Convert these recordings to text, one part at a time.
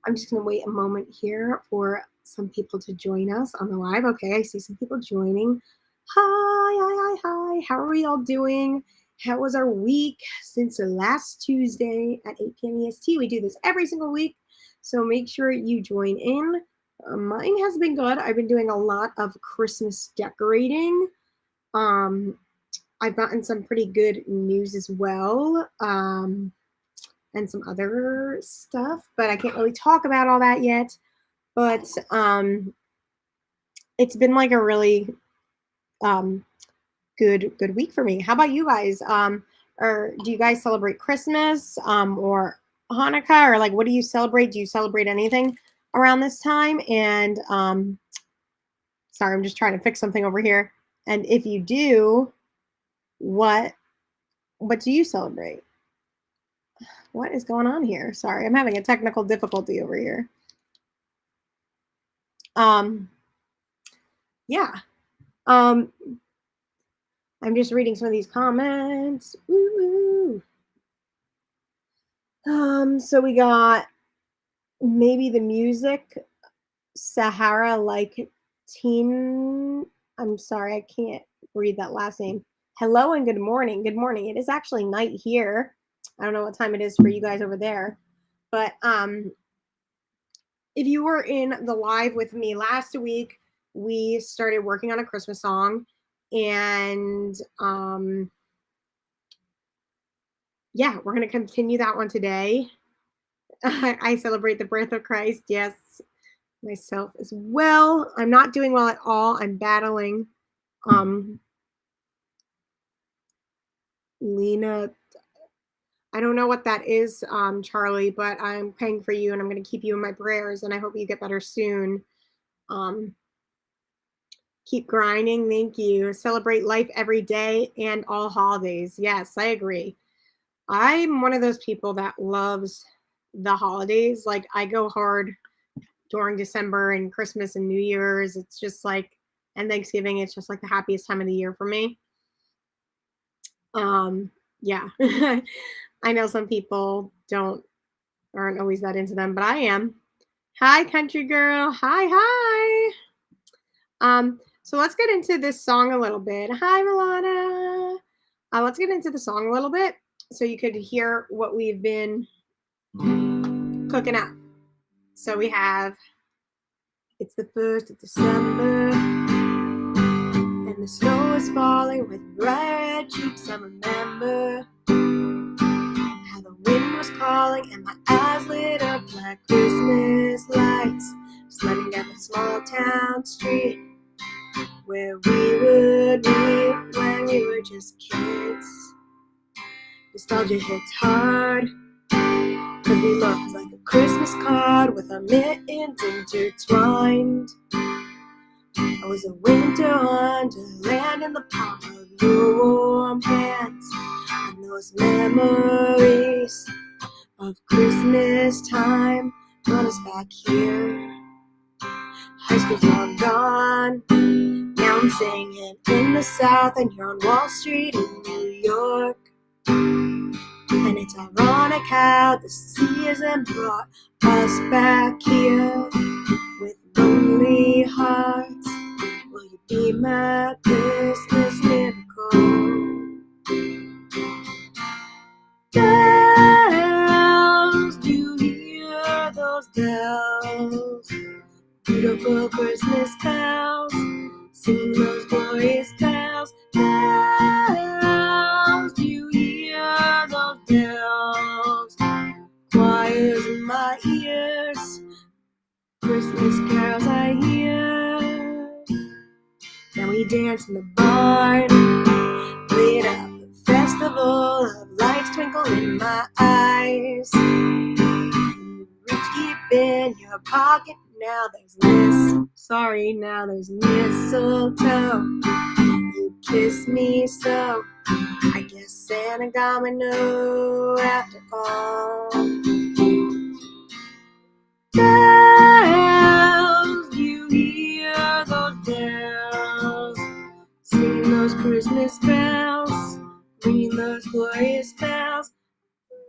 I'm just going to wait a moment here for some people to join us on the live. Okay, I see some people joining. Hi. How are we all doing? How was our week since last Tuesday at 8 p.m. EST? We do this every single week, so make sure you join in. Mine has been good. I've been doing a lot of Christmas decorating. I've gotten some pretty good news as well, and some other stuff, but I can't really talk about all that yet. But it's been like a really good week for me. How about you guys? Or do you guys celebrate Christmas or Hanukkah, or like what do you celebrate? Do you celebrate anything around this time? And sorry, I'm just trying to fix something over here. And if you do, what do you celebrate? What is going on here? Sorry, I'm having a technical difficulty over here. Yeah. I'm just reading some of these comments. Woo-hoo. So we got maybe the music, Sahara like teen. I'm sorry, I can't read that last name. Hello and good morning. Good morning. It is actually night here. I don't know what time it is for you guys over there, but if you were in the live with me last week, we started working on a Christmas song, and yeah, we're going to continue that one today. I celebrate the birth of Christ. Yes, myself as well. I'm not doing well at all. I'm battling Lena. I don't know what that is, Charlie, but I'm praying for you, and I'm going to keep you in my prayers, and I hope you get better soon. Keep grinding. Thank you. Celebrate life every day and all holidays. Yes, I agree. I'm one of those people that loves the holidays. Like, I go hard during December and Christmas and New Year's. It's just like, and Thanksgiving, it's just like the happiest time of the year for me. Yeah. I know some people aren't always that into them, but I am. Hi, country girl. Hi. So let's get into this song a little bit. Hi, Milana. Let's get into the song a little bit so you could hear what we've been cooking up. So we have, it's the 1st of December, and the snow is falling with bright cheeks. I remember how the wind was calling and my eyes lit up like Christmas lights, sliding down the small town street where we would meet when we were just kids. Nostalgia hits hard, cause we looked like a Christmas card with our mittens intertwined. I was a winter wonderland in the palm of your warm hands, and those memories of Christmas time brought us back here. High school's long gone, now I'm singing in the South, and you're on Wall Street in New York. And it's ironic how the season brought us back here with lonely hearts. Will you be my Christmas miracle? Bells, do you hear those bells? Beautiful Christmas bells, singing those glorious bells. Bells, do you hear those bells? Choirs in my ears, Christmas carols I hear. Then we dance in the barn, lit up a festival of lights twinkle in my eyes. Reach deep in your pocket, now there's mistletoe. You kiss me so, I guess Santa got me no after all. Bells, you hear those bells, singing those Christmas bells, ringing those glorious bells.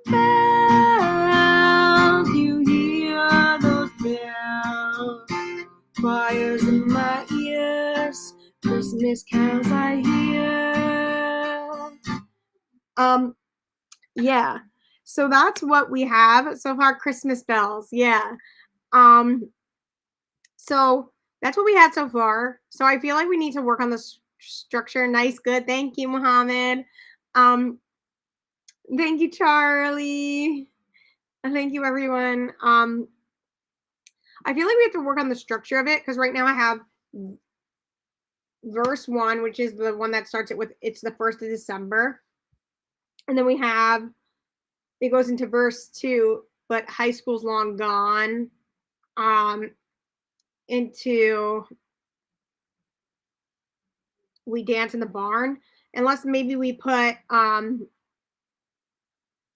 Bells, you hear those Christmas carols I hear. Yeah. So that's what we have so far. Christmas bells. Yeah. Um, so that's what we had so far. So I feel like we need to work on the structure. Nice, good. Thank you, Mohammed. Um, thank you, Charlie. And thank you, everyone. I feel like we have to work on the structure of it because right now I have verse 1, which is the one that starts it with it's the 1st of December. And then we have it goes into verse 2, but high school's long gone. Into we dance in the barn. Unless maybe we put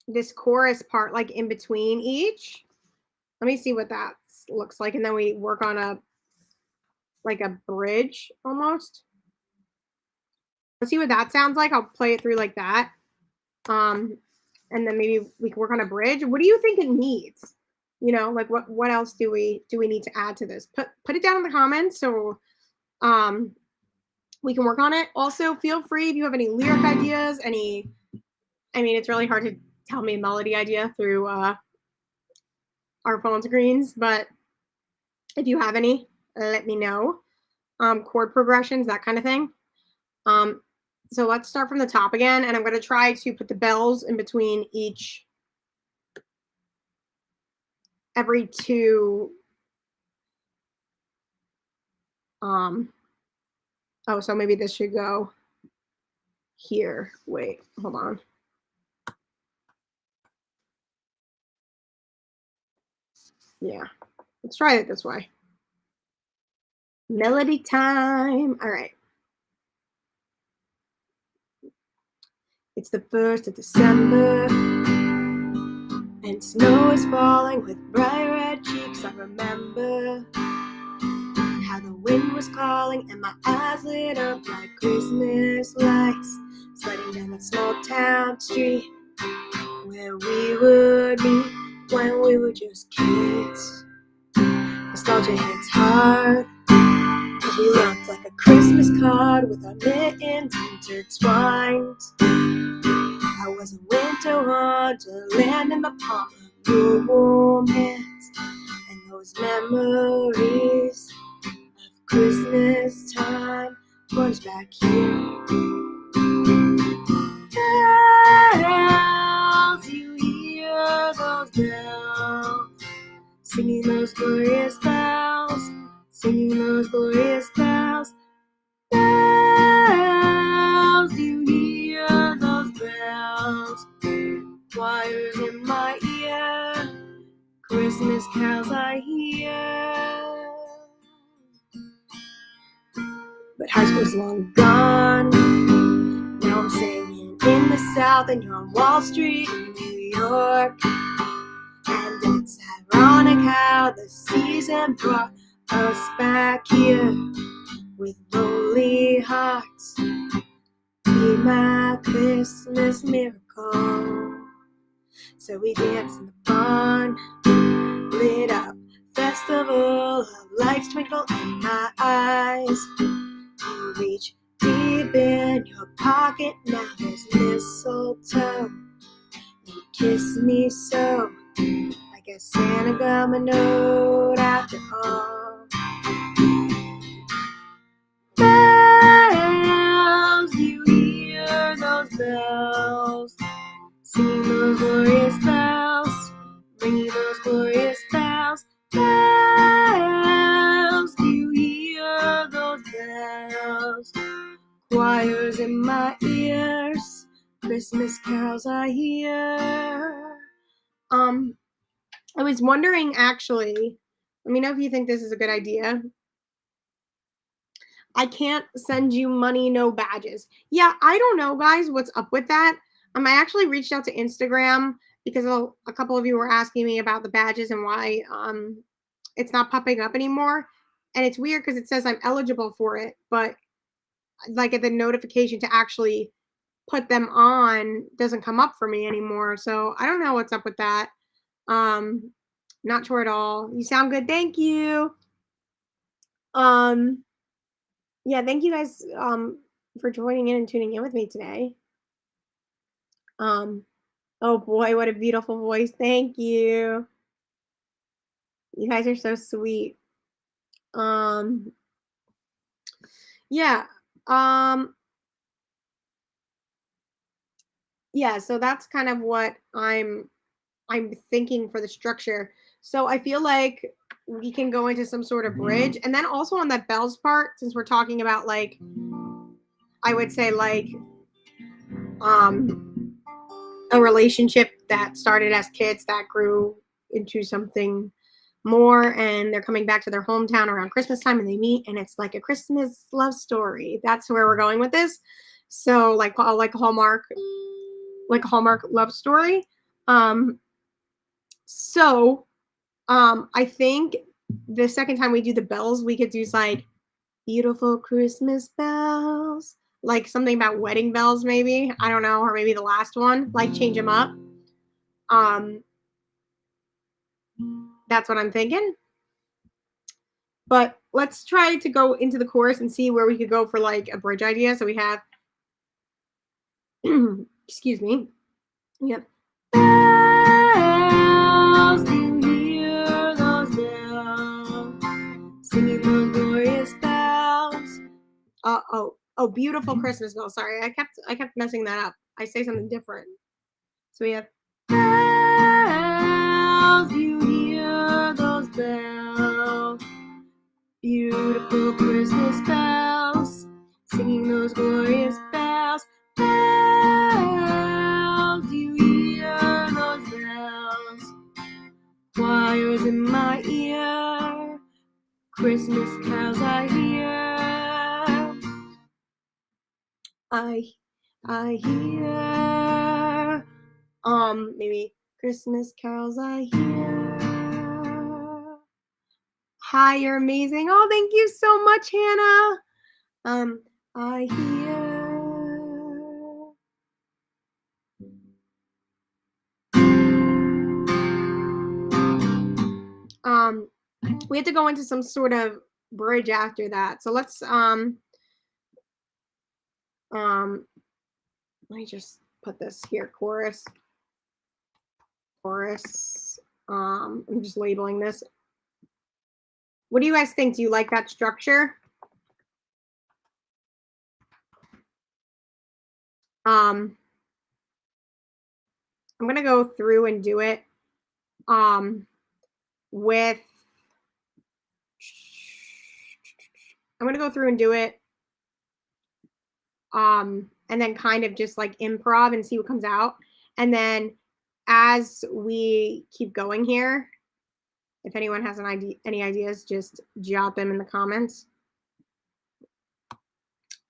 this chorus part like in between each. Let me see what that looks like. And then we work on a like a bridge almost. Let's see what that sounds like. I'll play it through like that. And then maybe we can work on a bridge. What do you think it needs? You know, like what else do we need to add to this? Put it down in the comments so we can work on it. Also, feel free if you have any lyric ideas, I mean, it's really hard to tell me a melody idea through our phone screens, but if you have any, let me know. Chord progressions, that kind of thing. So let's start from the top again, and I'm going to try to put the bells in between every two. Oh, so maybe this should go here. Wait, hold on. Yeah, let's try it this way. Melody time. All right. It's the 1st of December, and snow is falling with bright red cheeks. I remember how the wind was calling, and my eyes lit up like Christmas lights, sliding down that small town street where we would meet when we were just kids. Nostalgia hits hard, cause we looked like a Christmas card with our mittens intertwined. I was a winter wonderland in the palm of your warm hands, and those memories of Christmas time was back here. Bells, you hear those bells, singing those glorious bells, singing those glorious bells. Bells, you hear those bells, choirs in my ear, Christmas carols I hear. But high school's long gone, now I'm singing in the South and you're on Wall Street in New York. And it's ironic how the season brought us back here with lonely hearts. Be my Christmas miracle. So we danced in the barn, lit up festival of lights twinkle in my eyes. You reach deep in your pocket, now there's mistletoe. You kiss me so, I guess Santa got my note after all. Bells, you hear those bells, singing those glorious bells, ringing those glorious bells. Bells, you hear those bells, choirs in my ears, Christmas carols I hear. I was wondering actually, let me know if you think this is a good idea. I can't send you money, no badges. Yeah, I don't know, guys, what's up with that. I actually reached out to Instagram because a couple of you were asking me about the badges and why it's not popping up anymore. And it's weird because it says I'm eligible for it, but like the notification to actually put them on doesn't come up for me anymore. So I don't know what's up with that. Not sure at all. You sound good. Thank you. Um, Yeah, thank you guys for joining in and tuning in with me today. Um oh boy, what a beautiful voice. Thank you. You guys are so sweet. Um yeah. Um yeah, so that's kind of what I'm thinking for the structure. So I feel like we can go into some sort of bridge, and then also on that bells part, since we're talking about like, I would say like um a relationship that started as kids that grew into something more, and they're coming back to their hometown around Christmas time and they meet, and it's like a Christmas love story. That's where we're going with this. So like a Hallmark love story. Um so I think the second time we do the bells, we could do like beautiful Christmas bells, like something about wedding bells, maybe. I don't know, or maybe the last one, like change them up. Um, that's what I'm thinking. But let's try to go into the chorus and see where we could go for like a bridge idea. So we have, excuse me, we have bells, do you hear those bells, singing those glorious bells. Oh, beautiful Christmas bells. Sorry, I kept messing that up. I say something different. So we have bells, you hear those bells, beautiful Christmas bells, singing those glorious bells. Bells, you hear those bells, choirs in my ear, Christmas carols I hear. I hear maybe Christmas carols I hear. Hi, you're amazing. Oh, thank you so much, Hannah. I hear. Um, we have to go into some sort of bridge after that. So let's um let me just put this here, chorus. Chorus. I'm just labeling this. What do you guys think? Do you like that structure? Um, I'm gonna go through and do it um with I'm gonna go through and do it and then kind of just like improv and see what comes out. And then as we keep going here, if anyone has any ideas, just jot them in the comments.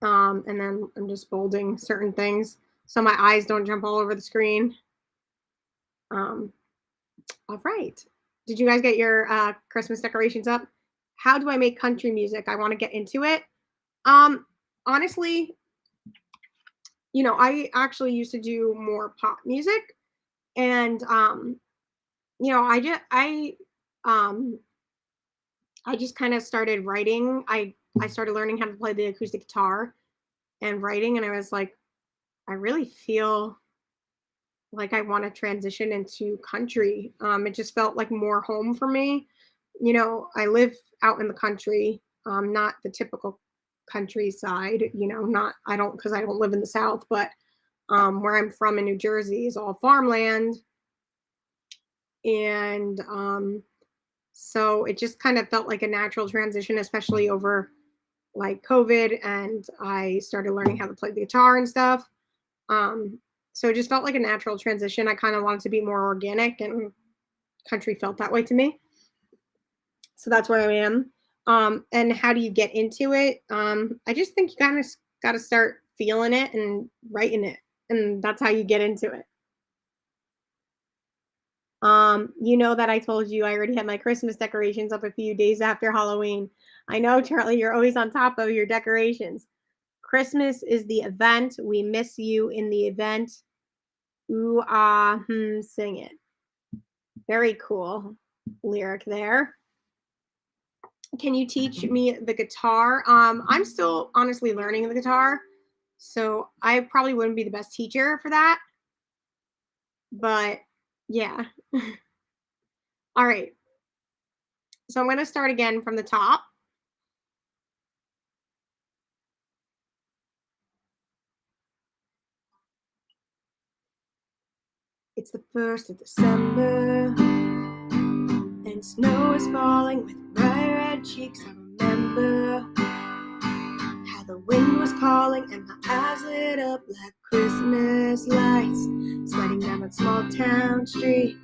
And then I'm just bolding certain things so my eyes don't jump all over the screen. All right. Did you guys get your Christmas decorations up? How do I make country music? I want to get into it. Honestly, I actually used to do more pop music, and um I just kind of started writing. I started learning how to play the acoustic guitar and writing, and I was like, I really feel like I want to transition into country. It just felt like more home for me. I live out in the country, not the typical countryside. Not I don't because I don't live in the South, but where I'm from in New Jersey is all farmland, and so it just kind of felt like a natural transition, especially over like COVID, and I started learning how to play the guitar and stuff. Um, so it just felt like a natural transition. I kind of wanted to be more organic, and country felt that way to me. So that's where I am. And how do you get into it? I just think you kind of got to start feeling it and writing it, and that's how you get into it. You know that I told you I already had my Christmas decorations up a few days after Halloween. I know, Charlie, you're always on top of your decorations. Christmas is the event. We miss you in the event. Ooh, ah, sing it. Very cool lyric there. Can you teach me the guitar? I'm still honestly learning the guitar, so I probably wouldn't be the best teacher for that. But yeah. All right. So I'm going to start again from the top. It's the 1st of December, and snow is falling with bright red cheeks. I remember how the wind was calling, and my eyes lit up like Christmas lights, sliding down that small town street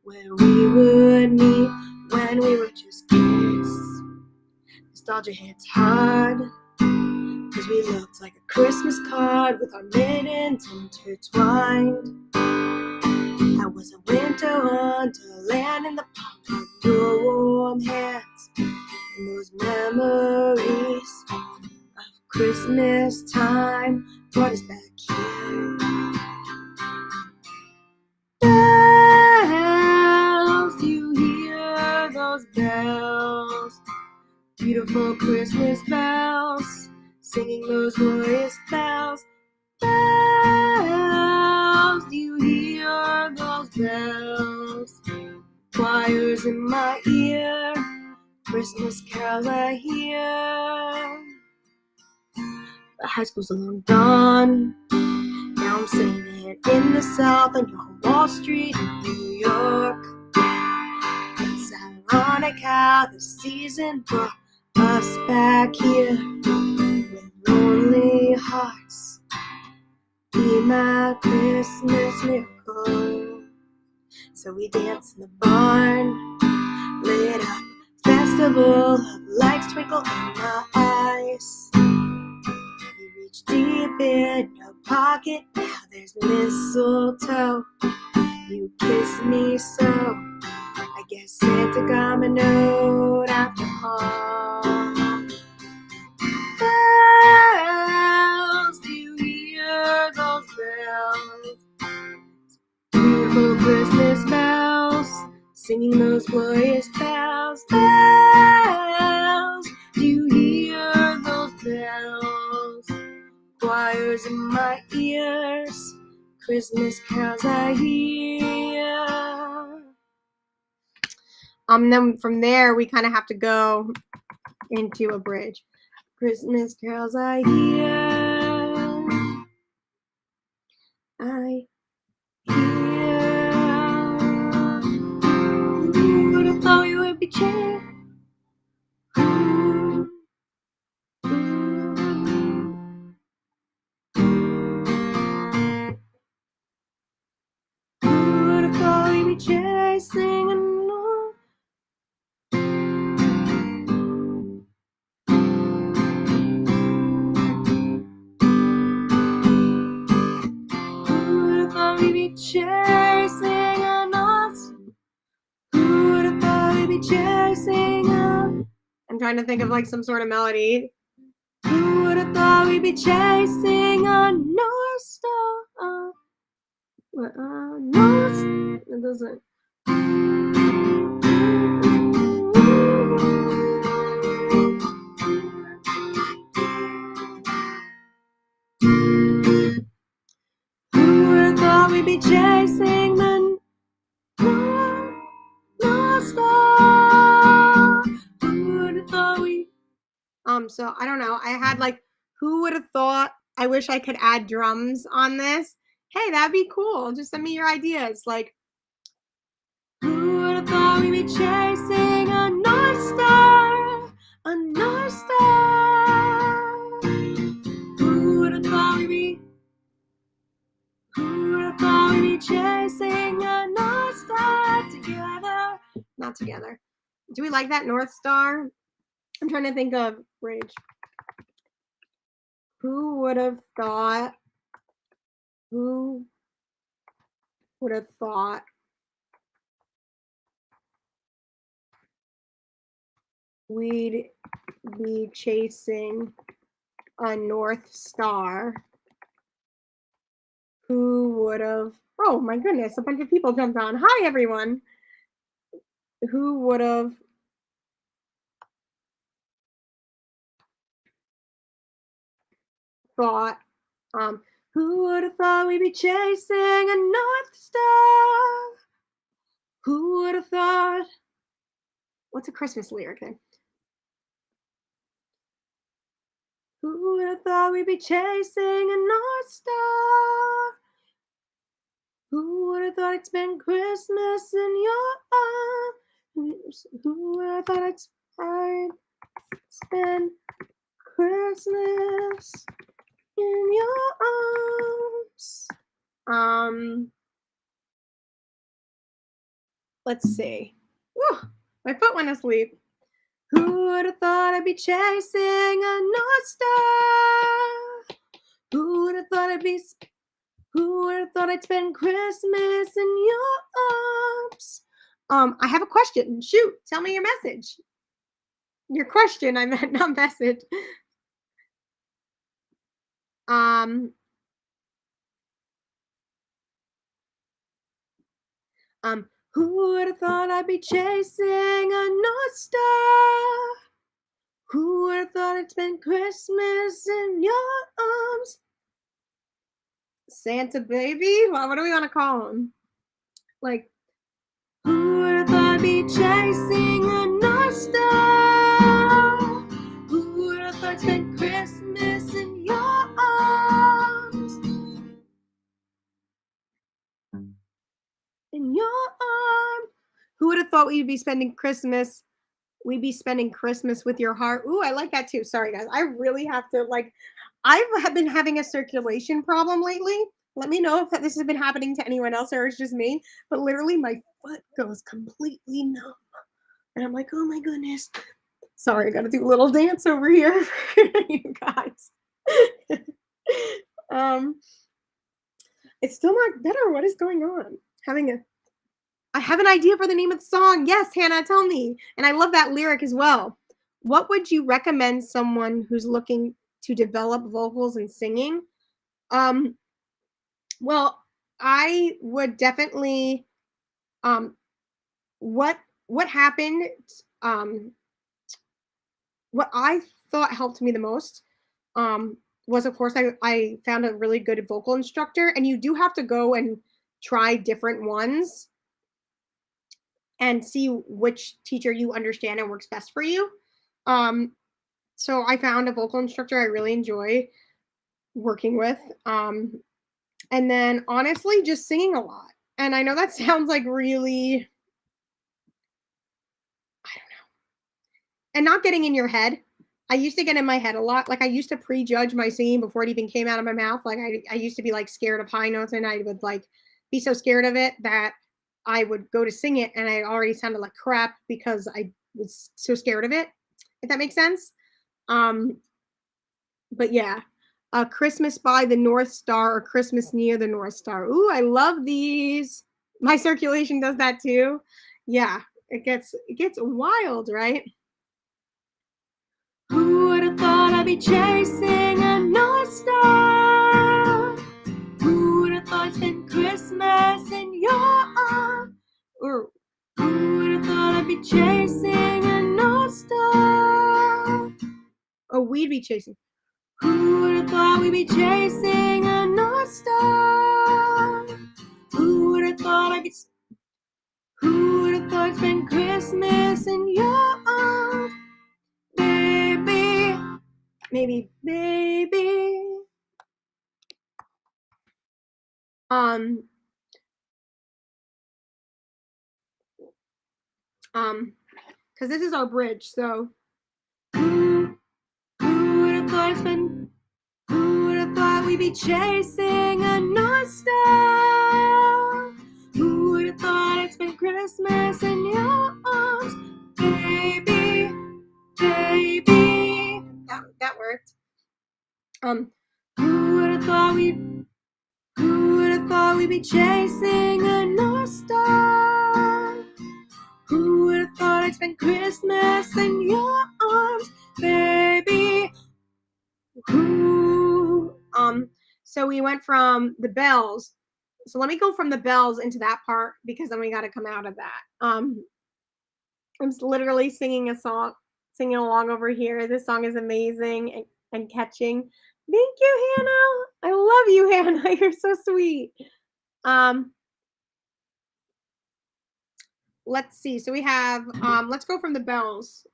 where we would meet when we were just kids. Nostalgia hits hard, cause we looked like a Christmas card with our mittens intertwined. I was a winter wonderland in the palm of your warm hands, and those memories of Christmas time brought us back here. Bells, do you hear those bells? Beautiful Christmas bells, singing those glorious bells. Bells, do you hear those bells? Choirs in my ear, Christmas carols I hear. The high school's a long gone, now I'm singing it in the South, and you're on Wall Street in New York. It's ironic how the season brought us back here with lonely hearts. Be my Christmas miracle. So we dance in the barn, lit up, festival of lights twinkle in my eyes. You reach deep in your pocket, now there's mistletoe. You kiss me so, I guess Santa got my note after all. Bells, do you hear those bells? Beautiful Christmas bells, singing those glorious bells. Bells, do you hear those bells? Choirs in my ears, Christmas carols I hear. Then from there we kind of have to go into a bridge. Christmas carols I hear. I hear. Who would have thought you would be changed? Who would have thought we'd be chasing a north? Who would have thought we'd be chasing a north? Who would have thought we'd be chasing a... I'm trying to think of like some sort of melody. Who would have thought we'd be chasing a North Star? North... It doesn't... Who would have thought we'd be chasing the North Star? Who would have thought we... So I don't know. I had like, who would have thought? I wish I could add drums on this. Hey, that'd be cool. Just send me your ideas. Like, who would have thought we'd be chasing a North Star? A North Star. Who would have thought we'd be... Who would have thought we'd be chasing a North Star together? Not together. Do we like that North Star? I'm trying to think of bridge. Who would have thought? Who would have thought we'd be chasing a North Star? Who would have... Oh my goodness, a bunch of people jumped on. Hi, everyone. Who would have thought, um, who would have thought we'd be chasing a North Star? Who would have thought? What's a Christmas lyric then? Who would have thought we'd be chasing a North Star? Who would have thought it's been Christmas in your arms? Who would have thought it's been Christmas in your arms? Let's see. Whew, my foot went asleep. Who would have thought I'd be chasing a North Star? Who would have thought who would have thought I'd spend Christmas in your arms? I have a question. Shoot, tell me your message. Your question, I meant, not message. Um, who would have thought I'd be chasing a North Star? Who would have thought I'd spend Christmas in your arms? Santa baby? Well, what do we want to call him? Like, who would have thought I'd be chasing a North Star? Who would have thought I'd spend Christmas in your arms? In your arms. Who would have thought we'd be spending Christmas? We'd be spending Christmas with your heart. Ooh, I like that too. Sorry, guys. I really have to have been having a circulation problem lately. Let me know if this has been happening to anyone else or it's just me. But literally, my foot goes completely numb. And I'm like, oh my goodness. Sorry, I got to do a little dance over here, you guys. um, it's still not better. What is going on? I have an idea for the name of the song. Yes, Hannah, tell me. And I love that lyric as well. What would you recommend someone who's looking to develop vocals and singing? Um, well, I would definitely what happened um what I thought helped me the most um was, of course, I found a really good vocal instructor, and you do have to go and try different ones and see which teacher you understand and works best for you. Um, so I found a vocal instructor I really enjoy working with. And then honestly, just singing a lot. And I know that sounds like really, and not getting in your head. I used to get in my head a lot. Like I used to prejudge my singing before it even came out of my mouth. Like I used to be like scared of high notes, and I would like be so scared of it that I would go to sing it and I already sounded like crap because I was so scared of it. If that makes sense. Um, but yeah, Christmas by the North Star or Christmas near the North Star. Ooh, I love these. My circulation does that too. Yeah, it gets wild, right? Who would have thought I'd be chasing a North Star? Who would have thought it's been Christmas in your arms? Or who would have thought I'd be chasing a North Star? Oh, we'd be chasing. Who would have thought we'd be chasing a North Star? Who would have thought Who would have thought it's been Christmas in your arms? Baby, maybe, baby. Um, because this is our bridge, so who would have thought who would have thought we'd be chasing a North Star? Who would have thought it's been Christmas in your arms? Baby, baby. That worked. Who would have thought we'd be chasing a North Star? Who would have thought it's been Christmas in your arms, baby? Who? So we went from the bells. So let me go from the bells into that part because then we got to come out of that. I'm literally singing a song, singing along over here. This song is amazing and catching. Thank you, Hannah. I love you, Hannah. You're so sweet. Um, let's see. So we have let's go from the bells.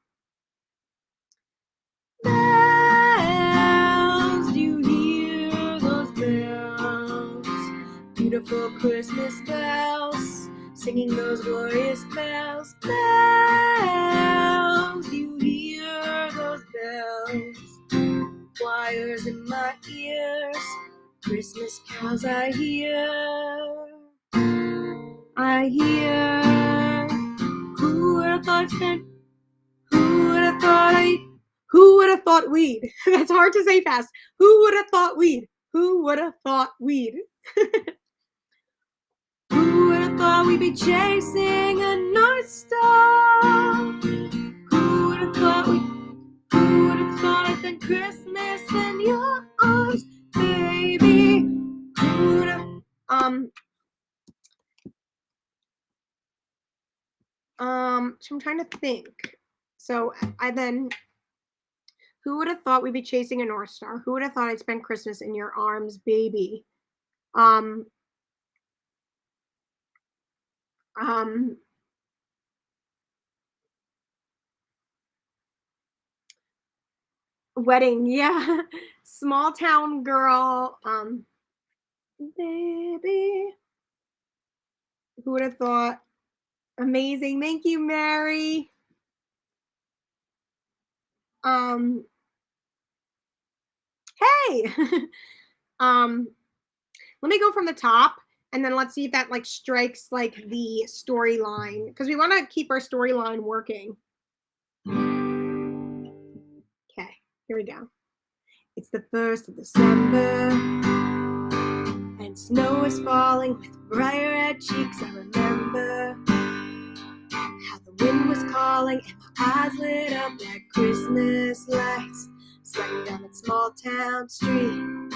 Bells, do you hear those bells? Beautiful Christmas bells, singing those glorious bells. Bells, do you hear those bells? Choirs in my ears, Christmas carols I hear. I hear. Who would have thought it's been? Who would have thought who would have thought we'd? That's hard to say fast. Who would have thought we'd? Who would have thought we'd? Who would have thought we'd be chasing a North Star? Who would have thought who would have thought it'd been Christmas in your arms, baby? Who would have so I'm trying to think. So I then who would have thought we'd be chasing a North Star? Who would have thought I'd spend Christmas in your arms, baby? Um, um, wedding, yeah. Small town girl, baby. Who would have thought? Amazing. Thank you, Mary. Um, hey. um, let me go from the top and then let's see if that like strikes like the storyline because we want to keep our storyline working. Okay, here we go. It's the 1st of December and snow is falling with bright red cheeks. I remember how the wind was calling and my eyes lit up like Christmas lights, sliding down that small town street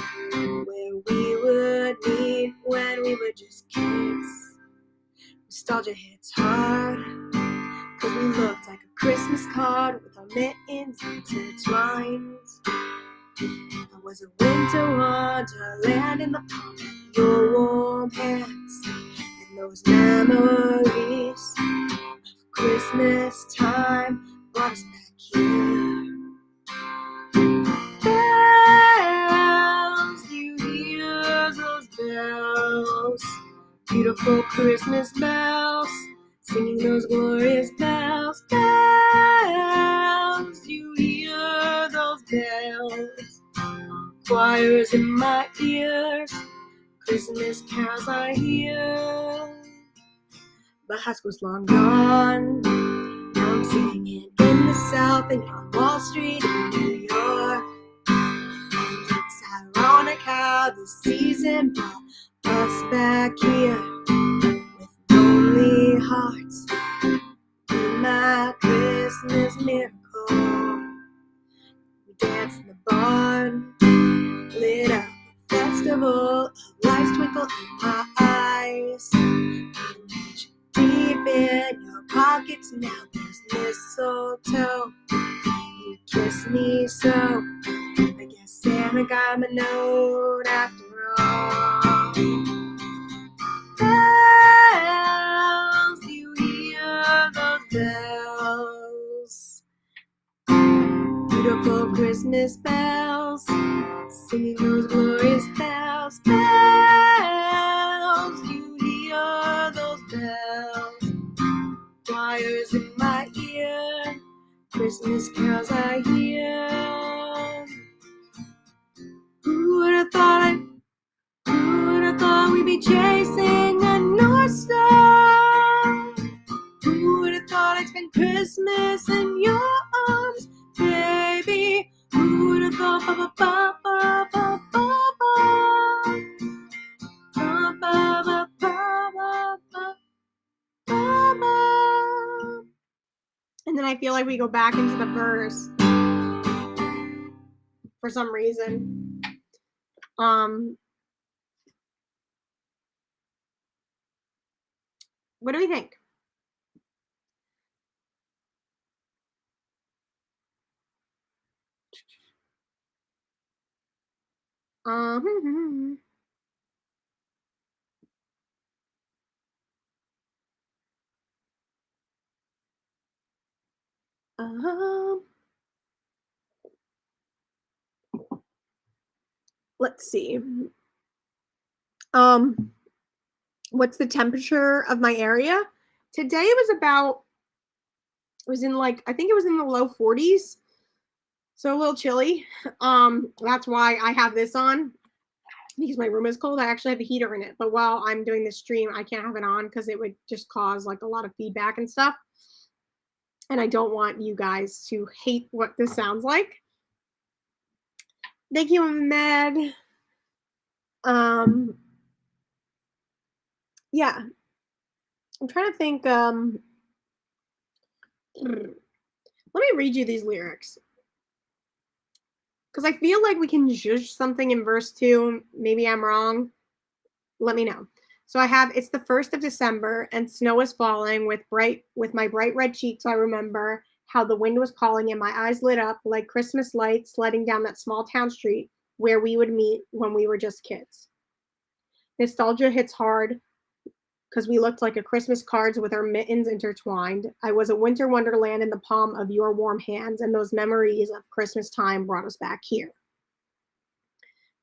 where we would meet when we were just kids. Nostalgia hits hard, cause we looked like a Christmas card with our mittens intertwined. I was a winter wonderland in the palm of your warm hands, and those memories of Christmas time brought us back here. Bells, you hear those bells? Beautiful Christmas bells, singing those glorious bells. Bells, you hear those bells? Choirs in my ears, Christmas carols I hear. But high school's long gone, now I'm singing it in the South and on Wall Street in New York. And it's ironic how this season brought us back here with lonely hearts. Be my Christmas miracle. We danced in the barn, lit up a festival of lights twinkle in my eyes. Reach deep in your pockets, now there's mistletoe. You kiss me so, I guess Santa got my note after all. Bells, you hear those bells? Beautiful Christmas bells, singing those glorious bells. Bells, you hear those bells? Choirs in my ear, Christmas carols I hear. Who would have thought we'd be chasing a North Star? Who would have thought I'd spend Christmas in your arms, baby? Who would have thought? Ba, ba, ba, ba, ba, ba, ba. Ba, ba, ba, ba, ba, ba, ba, ba. And then I feel like we go back into the verse for some reason. What do we think? Um, um, let's see. Um, what's the temperature of my area? Today it was in like, I think it was in the low 40s. So a little chilly. That's why I have this on because my room is cold. I actually have a heater in it, but while I'm doing this stream, I can't have it on because it would just cause like a lot of feedback and stuff. And I don't want you guys to hate what this sounds like. Thank you, Med. Yeah, I'm trying to think. Let me read you these lyrics because I feel like we can judge something in verse 2. Maybe I'm wrong. Let me know. So I have, it's the 1st of December and snow is falling with my bright red cheeks. I remember how the wind was calling and my eyes lit up like Christmas lights sledding down that small town street where we would meet when we were just kids. Nostalgia hits hard because we looked like a Christmas cards with our mittens intertwined. I was a winter wonderland in the palm of your warm hands, and those memories of Christmas time brought us back here.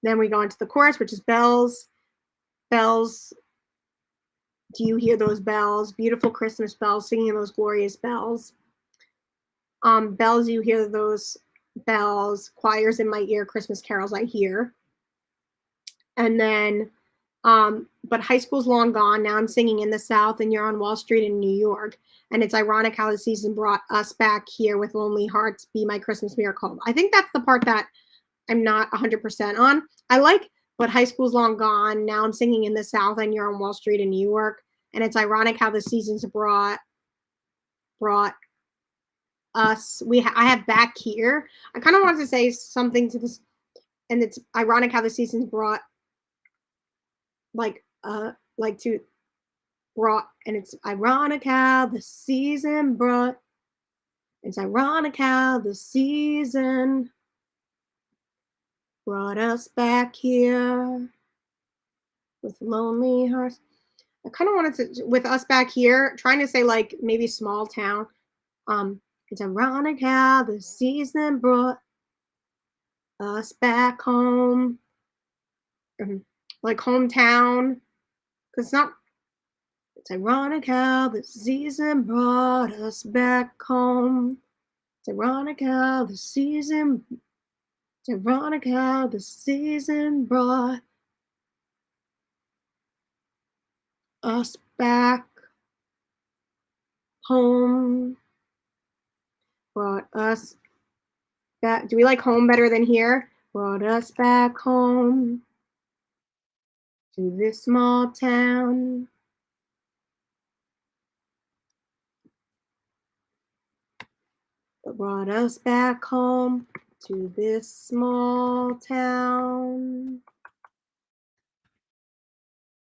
Then we go into the chorus, which is bells, bells. Do you hear those bells? Beautiful Christmas bells, singing those glorious bells. Bells, you hear those bells. Choirs in my ear, Christmas carols I hear. And then, but high school's long gone. Now I'm singing in the South, and you're on Wall Street in New York. And it's ironic how the season brought us back here with lonely hearts. Be my Christmas miracle. I think that's the part that I'm not 100% on. I like, but high school's long gone. Now I'm singing in the South, and you're on Wall Street in New York. And it's ironic how the seasons brought us. I have back here. I kind of wanted to say something to this, and it's ironic how the seasons brought like to brought, and it's ironic how the season brought. It's ironic how the season brought us back here with lonely hearts. I kind of wanted to, with us back here, trying to say like maybe small town. It's ironic how the season brought us back home, like hometown. Cause it's not. It's ironic how the season brought us back home. It's ironic how the season. It's ironic how the season brought us back home. Brought us back. Do we like home better than here? Brought us back home to this small town. Brought us back home to this small town.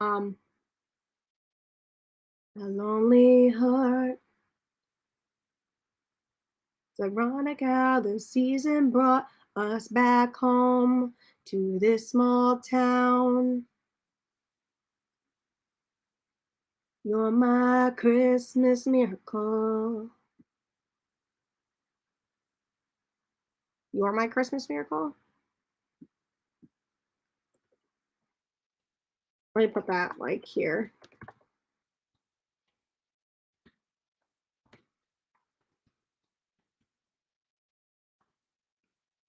A lonely heart. It's ironic how the season brought us back home to this small town. You're my Christmas miracle. You're my Christmas miracle? Let me put that like here.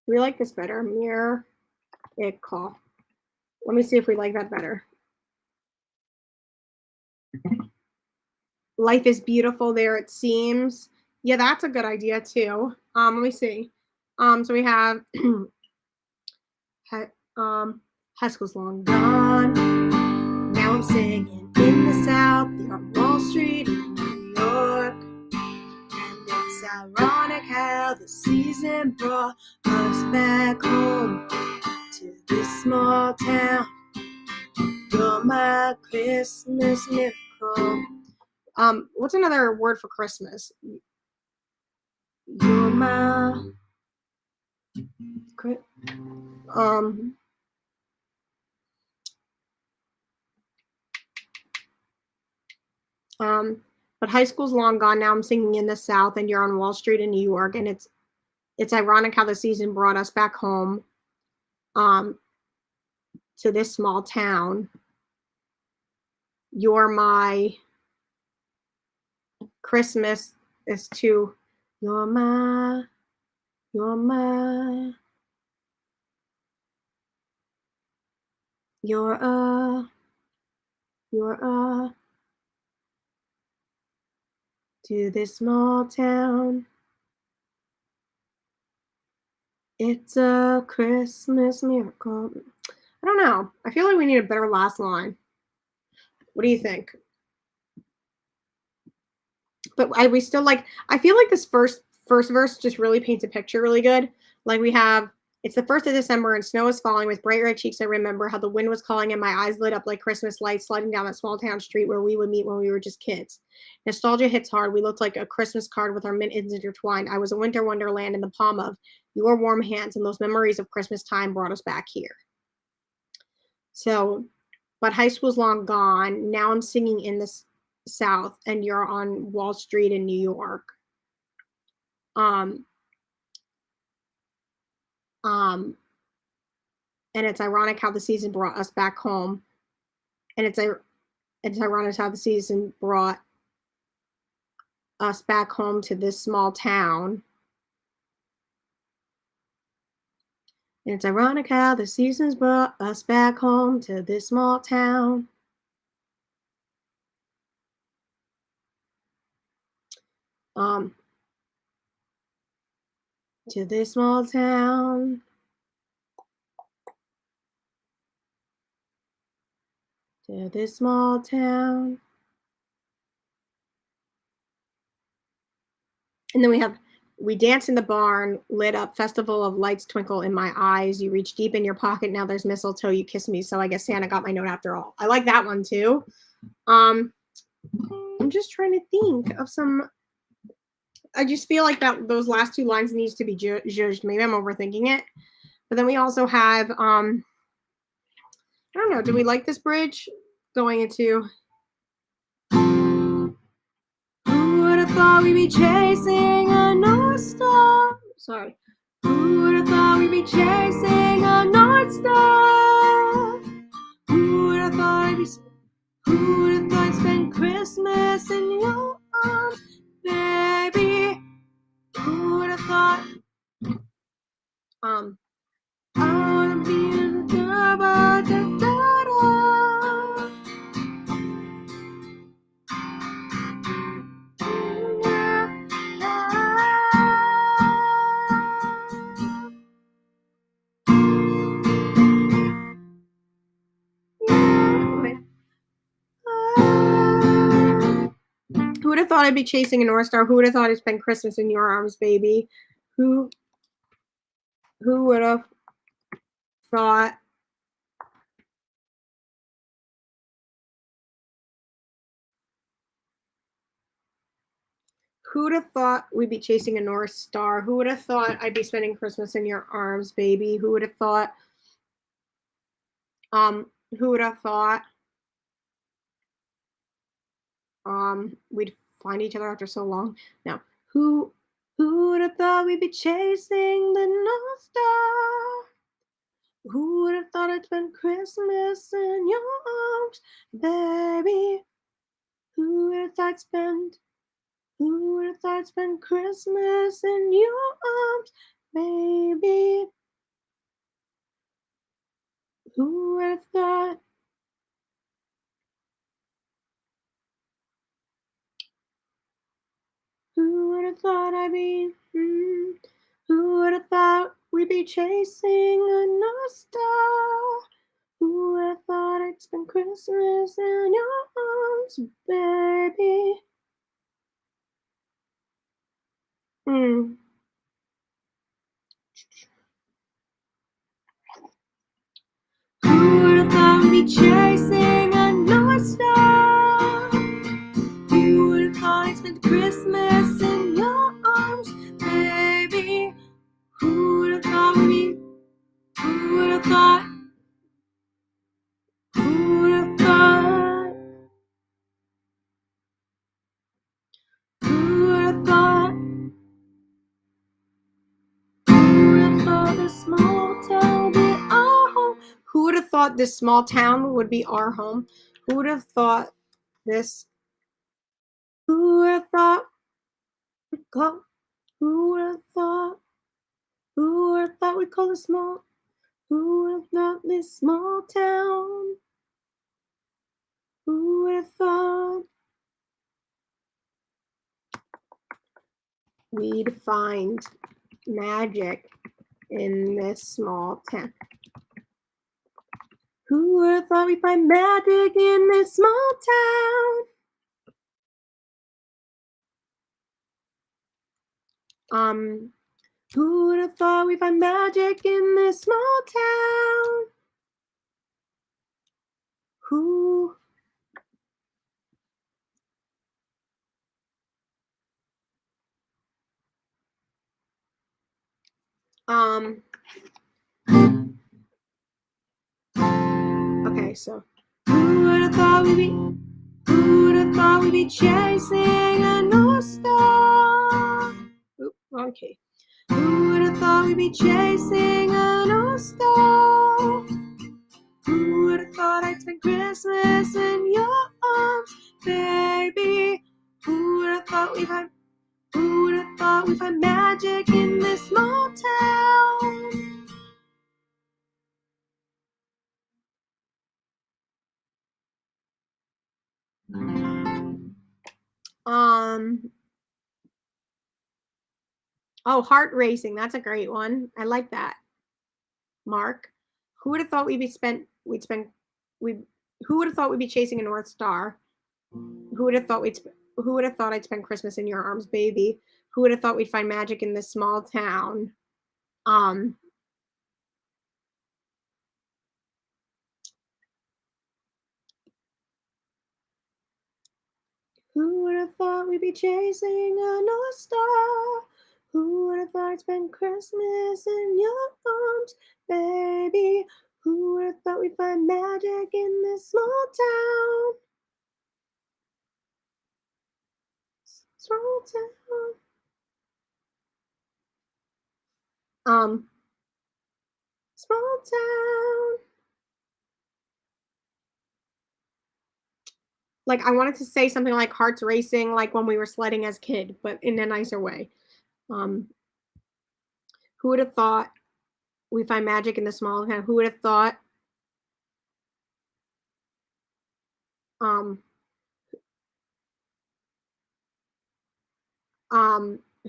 Do we like this better? Miracle. Let me see if we like that better. Life is beautiful there, it seems. Yeah, that's a good idea too. Let me see. So we have high school's long gone. Now I'm singing in the South, you're on Wall Street in New York. And it's ironic how the season brought us back home to this small town. You're my Christmas miracle. What's another word for Christmas? You're my But high school's long gone. Now I'm singing in the South, and you're on Wall Street in New York, and it's ironic how the season brought us back home, um, to this small town. You're my Christmas is too. You're my, you're my, you're you're to this small town. It's a Christmas miracle. I don't know. I feel like we need a better last line. What do you think? But we still like. I feel like this first verse just really paints a picture really good. Like we have, it's the 1st of December and snow is falling with bright red cheeks. I remember how the wind was calling and my eyes lit up like Christmas lights sliding down that small town street where we would meet when we were just kids. Nostalgia hits hard. We looked like a Christmas card with our mittens intertwined. I was a winter wonderland in the palm of your warm hands, and those memories of Christmas time brought us back here. So, but high school's long gone. Now I'm singing in the South, and you're on Wall Street in New York. Um, um, and it's ironic how the season brought us back home, and it's ironic how the season brought us back home to this small town. And it's ironic how the seasons brought us back home to this small town. To this small town. To this small town. And then we dance in the barn, lit up, festival of lights twinkle in my eyes. You reach deep in your pocket, now there's mistletoe, you kiss me. So I guess Santa got my note after all. I like that one too. I'm just trying to think of some. I just feel like that those last 2 lines needs to be judged. Maybe I'm overthinking it. But then we also have I don't know, do we like this bridge going into who would have thought we'd be chasing a North Star? Sorry. Who would have thought we'd be chasing a North Star? Who would have thought who would have thought I'd spend Christmas in your arms, baby? Who would have thought? I wanna be in the da da da da. Who would have thought I'd be chasing a North Star? Who would have thought I'd spend Christmas in your arms, baby? Who would have thought? Who would have thought we'd be chasing a North Star? Who would have thought I'd be spending Christmas in your arms, baby? Who would have thought? Who would have thought? We'd find each other after so long. Now, who would have thought we'd be chasing the North Star? Who would have thought I'd spend Christmas in your arms, baby? Who would have thought I'd spend? Who would have thought I'd spend Christmas in your arms, baby? Who would have thought? Who would have thought I'd be? Who would have thought we'd be chasing a North Star? Who would have thought I'd spend Christmas in your arms, baby? Who would have thought we'd be chasing a North Star? Who would have thought I'd spend Christmas in your arms, baby? Who would have thought who would have thought? Who would have thought? would have thought this small town would be our home? Who would have thought this? Who would have thought? Who would have thought? Who would have thought we'd call this small? Who would have thought this small town? Who would have thought we'd find magic in this small town? Who would have thought we'd find magic in this small town? Who would have thought we'd find magic in this small town? Who? Okay, so who would have thought we'd be chasing a North Star? Oop, wrong key. Who would have thought we'd be chasing a North Star? Who would have thought I'd spend Christmas in your arms, baby? Who would have thought we'd find magic in this small town? Oh, heart racing. That's a great one. I like that. Mark. Who would have thought we'd who would have thought we'd be chasing a North Star? Who would have thought I'd spend Christmas in your arms, baby? Who would have thought we'd find magic in this small town? Who would have thought we'd be chasing a North Star? Who would have thought I'd spend Christmas in your arms, baby? Who would have thought we'd find magic in this small town? Small town. Small town. Like, I wanted to say something like hearts racing, like when we were sledding as a kid, but in a nicer way. Um, who would have thought we find magic in the small town? Who would have thought? Um,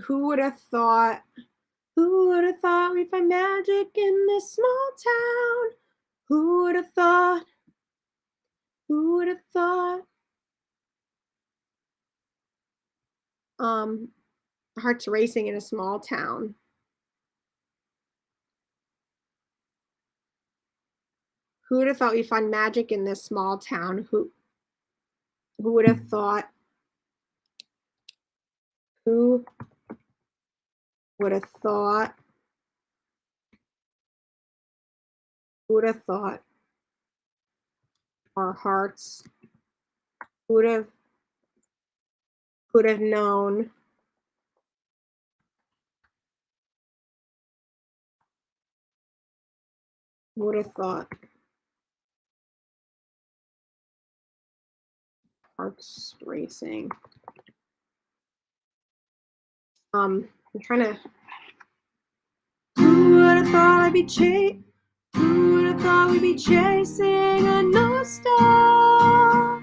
who would have thought? Who would have thought we'd find magic in this small town? Who would have thought? Who would have thought? Hearts racing in a small town. Who would have thought we'd find magic in this small town? Who would have thought? Who would have thought? Who would have thought our hearts would have could have known would have thought hearts racing. I'm trying to. Who would have thought I'd be Who would have thought we'd be chasing a North Star?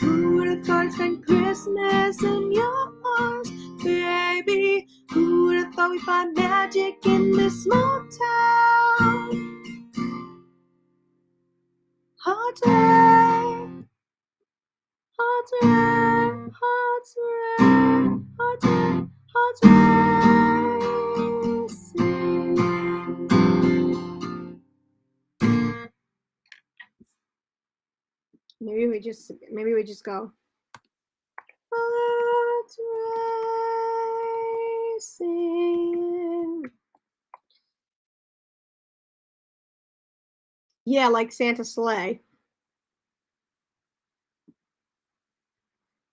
Who would have thought I'd spend Christmas in your arms, baby? Who would have thought we'd find magic in this small town? Hearts race, hearts race, hearts race, hearts race, hearts racing. Maybe we just go. Hearts racing. Yeah, like Santa sleigh.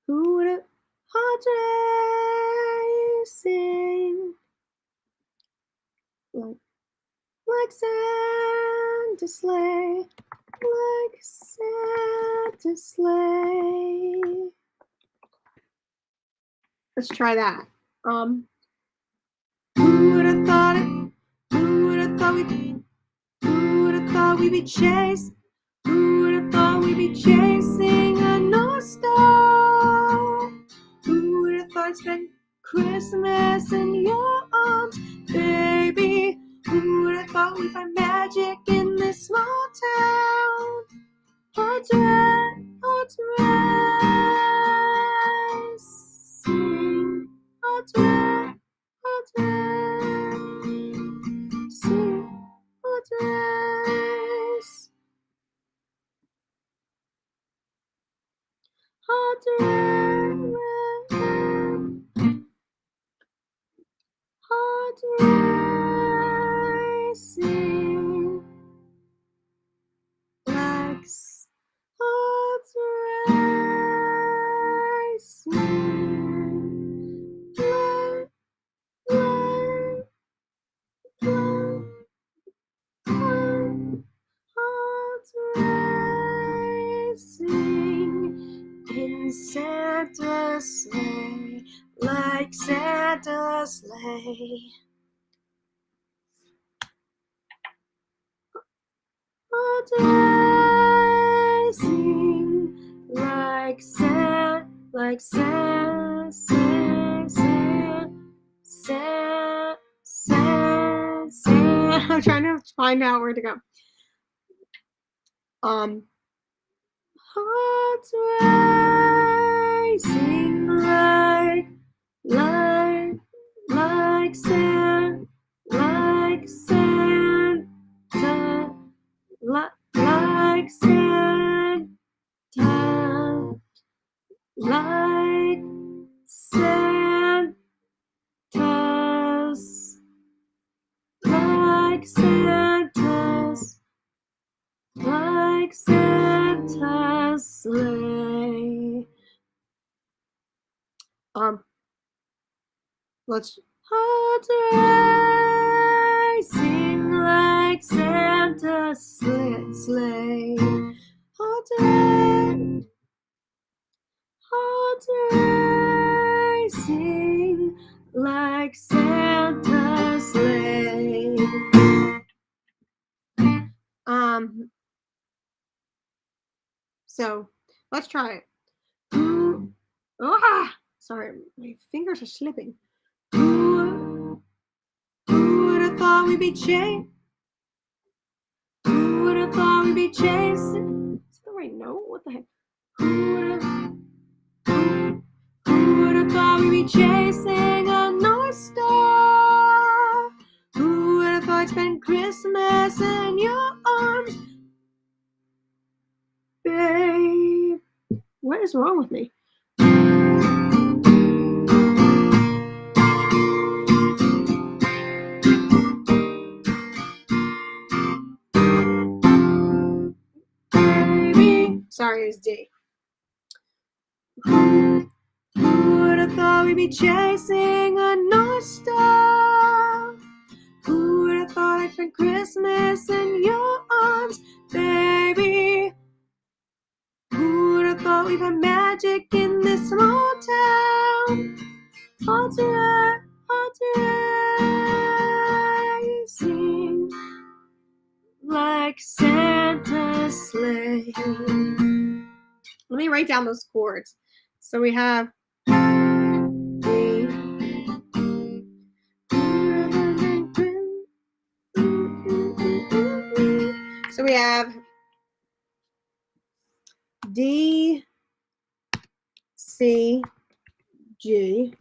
Who would have hearts racing like Santa Santa sleigh, like Santa sleigh. Let's try that. Who would have thought it? Who would have thought we'd be chasing? Who would have thought we'd be chasing a North Star? Who would have thought I'd spend Christmas in your arms, baby? Who would have thought we'd find magic in this small town? Hearts rise, sing, hearts rise, sing, hearts rise, hearts rise, hearts rising, like hearts rising, like, hearts rising in Santa's sleigh, like Santa's sleigh. Hearts rising like sand, like sand, sand, sand, sand, sand, sand. I'm trying to find out where to go. Hearts rising like sand, like sand, like Santa, like Santa's, like Santa's, like Santa's sleigh. Let's hearts rising like Santa's sleigh. Hearts rising like Santa's sleigh. So let's try it. Sorry, my fingers are slipping. Who would have thought we'd be chasing? Who would have thought we'd be chasing? Is that the right note? What the heck? Who would have thought we'd be chasing a North Star? Who would have thought I'd spend Christmas in your arms, babe? What is wrong with me? Baby. Sorry, it was D. Who would have thought we'd be chasing a North Star? Who would have thought I'd spend Christmas in your arms, baby? Who would have thought we'd have magic in this small town? Hearts rising like Santa's sleigh. Let me write down those chords. So we have D. So we have D, C, G,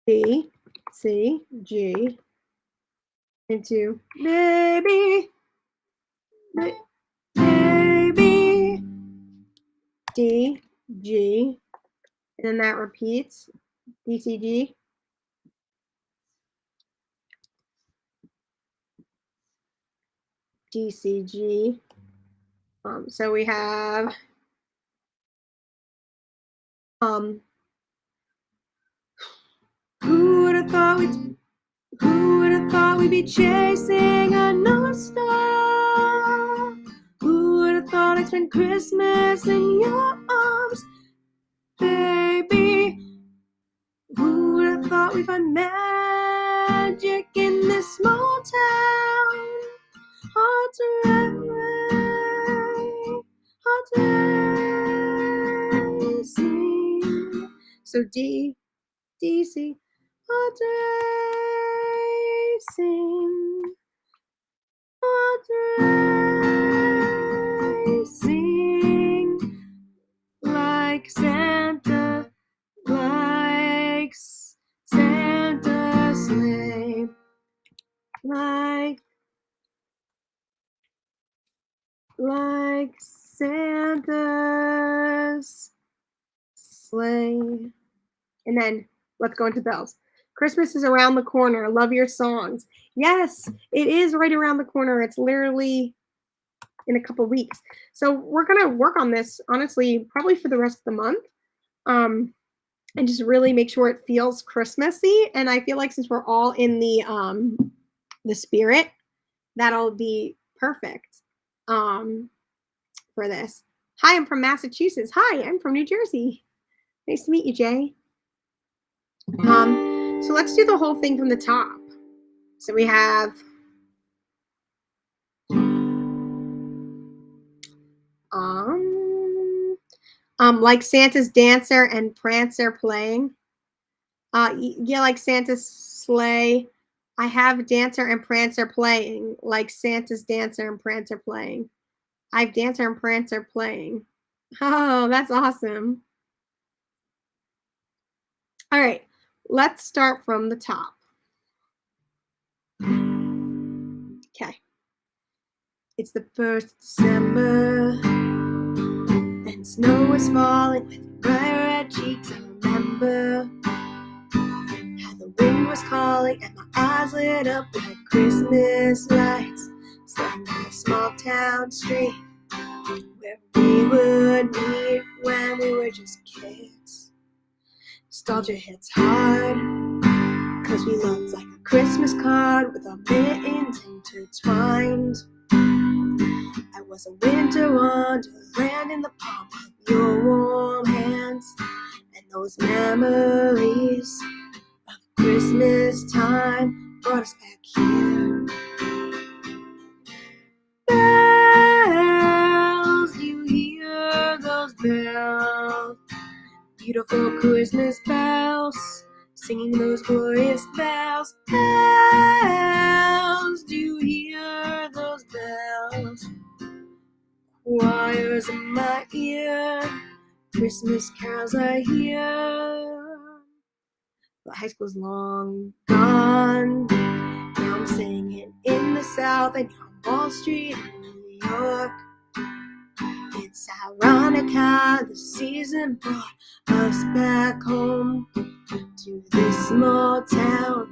D, C, G, into baby, baby, D, G, and then that repeats, D, C, G. D, C, G. So we have who would have thought we'd be chasing a North Star? Who would have thought I'd spend Christmas in your arms, baby? Who would have thought we'd find magic in this small town? Hard to write, hard to sing. So D, C, hard to sing, hard to sing, like Santa, like Santa's sleigh, like Santa's sleigh. And then let's go into bells. Christmas is around the corner. Love your songs. Yes, it is right around the corner. It's literally in a couple weeks. So we're gonna work on this honestly, probably for the rest of the month. And just really make sure it feels Christmassy. And I feel like since we're all in the spirit, that'll be perfect for this. Hi, I'm from Massachusetts. Hi, I'm from New Jersey. Nice to meet you, Jay. So let's do the whole thing from the top. So we have like Santa's Dancer and Prancer playing. Yeah, like Santa's sleigh. I have Dancer and Prancer playing, like Santa's Dancer and Prancer playing. I have Dancer and Prancer playing. Oh, that's awesome. All right, let's start from the top. Okay. It's the 1st of December, and snow is falling with bright red cheeks. I remember how the wind was calling and my eyes lit up like Christmas lights, standing on a small town street where we would meet when we were just kids. Nostalgia hits hard, 'cause we looked like a Christmas card with our mittens intertwined. I was a winter wonderland in the palm of your warm hands, and those memories of Christmas time brought us back here. Bells, you hear those bells? Beautiful Christmas bells, singing those glorious bells. Bells, do you hear those bells? Choirs in my ear, Christmas carols I hear. But high school's long gone, now I'm singing in the South and on Wall Street in New York. It's ironic how the season brought us back home to this small town.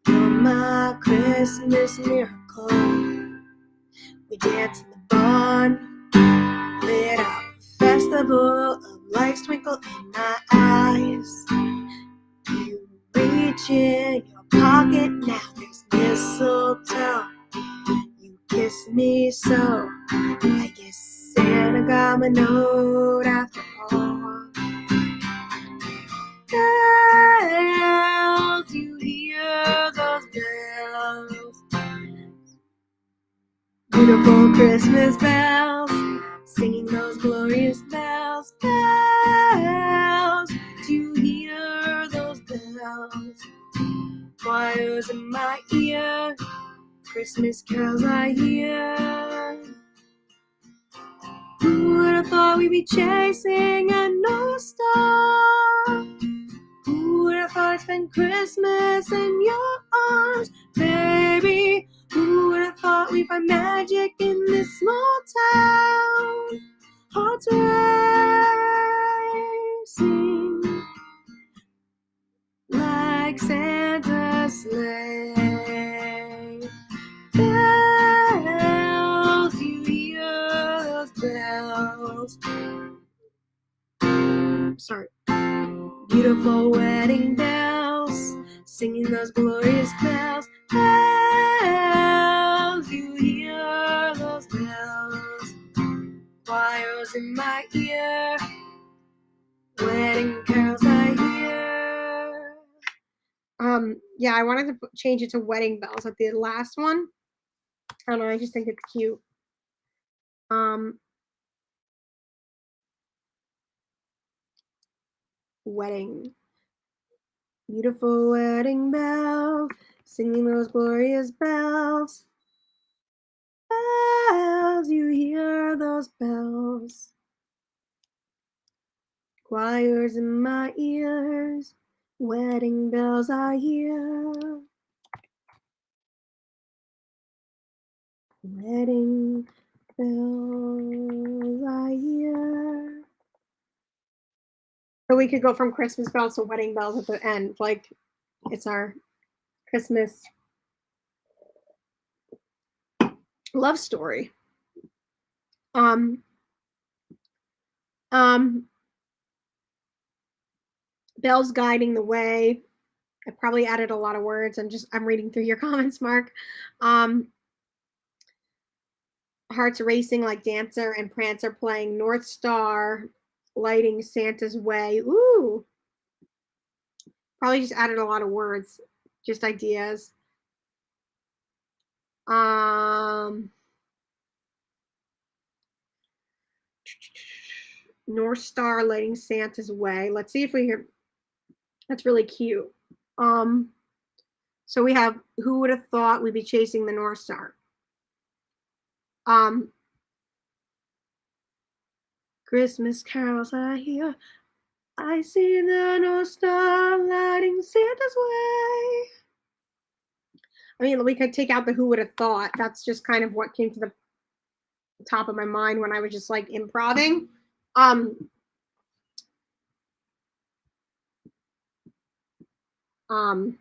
You're my Christmas miracle. We danced in the barn, lit up a festival of lights twinkle in my eyes. You reach in your pocket, now there's mistletoe. You kiss me so, I guess Santa got my note after all. Bells, you hear those bells? Beautiful Christmas bells, singing those glorious bells. Bells, do you hear those bells? Choirs in my ear, Christmas carols I hear. Who would have thought we'd be chasing a North Star? Who would have thought I'd spend Christmas in your arms, baby? Who would have thought we'd find magic in this small town? Hearts racing like Santa's sleigh. Bells, you hear those bells? Sorry. Beautiful wedding bells, singing those glorious bells. Yeah, I wanted to change it to wedding bells like the last one. I don't know, I just think it's cute. Um, wedding. Beautiful wedding bells, singing those glorious bells. Bells, you hear those bells. Choirs in my ears, wedding bells I hear. Wedding bells I hear. So we could go from Christmas bells to wedding bells at the end, like it's our Christmas love story. Um, um, bells guiding the way. I probably added a lot of words. I'm reading through your comments, Mark. Um, hearts racing like Dancer and Prancer playing North Star, lighting Santa's way. Ooh, probably just added a lot of words, just ideas. Um, North Star lighting Santa's way. Let's see if we hear. That's really cute. Um, so we have who would have thought we'd be chasing the North Star? Um, Christmas carols I hear. I see the North Star lighting Santa's way. I mean, we could take out the who would have thought. That's just kind of what came to the top of my mind when I was just like improving. Um, um,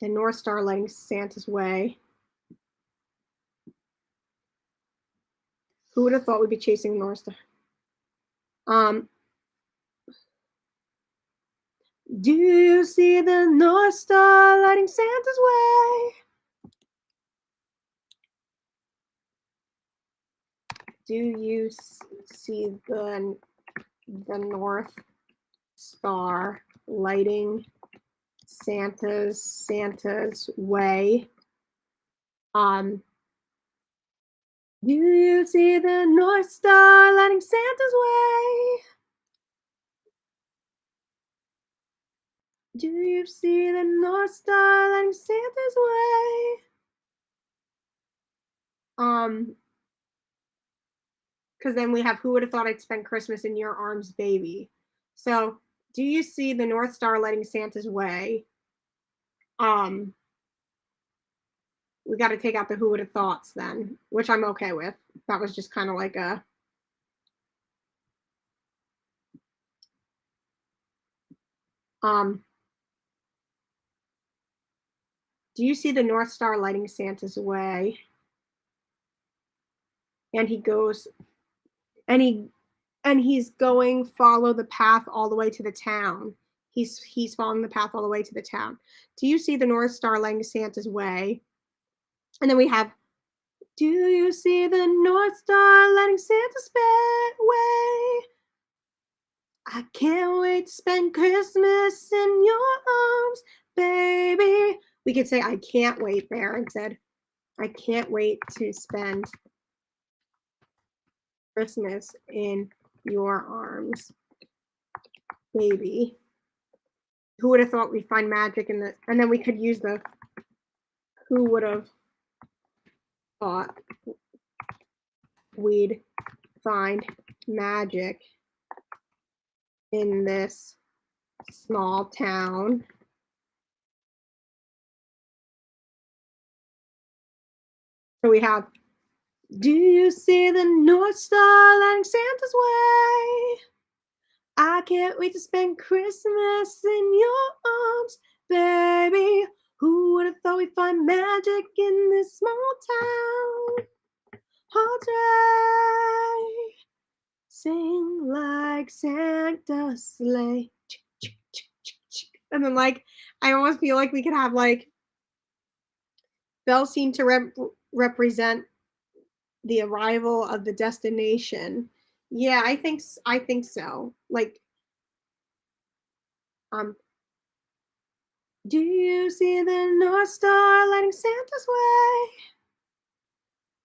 the North Star lighting Santa's way. Who would have thought we'd be chasing the North Star? Um, do you see the North Star lighting Santa's way? Do you see the North Star lighting Santa's way? Do you see the North Star lighting Santa's way? Do you see the North Star lighting Santa's way? Because then we have who would have thought I'd spend Christmas in your arms, baby. So, do you see the North Star lighting Santa's way? Um, we got to take out the who would have thoughts then, which I'm okay with. That was just kind of like a do you see the North Star lighting Santa's way? And he goes and he's going follow the path all the way to the town. He's following the path all the way to the town. Do you see the North Star lighting Santa's way? And then we have, do you see the North Star lighting Santa's way? I can't wait to spend Christmas in your arms, baby. We could say I can't wait there instead. I can't wait to spend Christmas in your arms, baby. Who would have thought we'd find magic in the, and then we could use the who would have thought we'd find magic in this small town. So we have, do you see the North Star lighting Santa's way? I can't wait to spend Christmas in your arms, baby. Who would have thought we'd find magic in this small town? Hearts right, sing like Santa's sleigh. And then, like, I almost feel like we could have like bells seem to represent the arrival of the destination. Yeah, I think so. Like Um, do you see the North Star lighting Santa's way?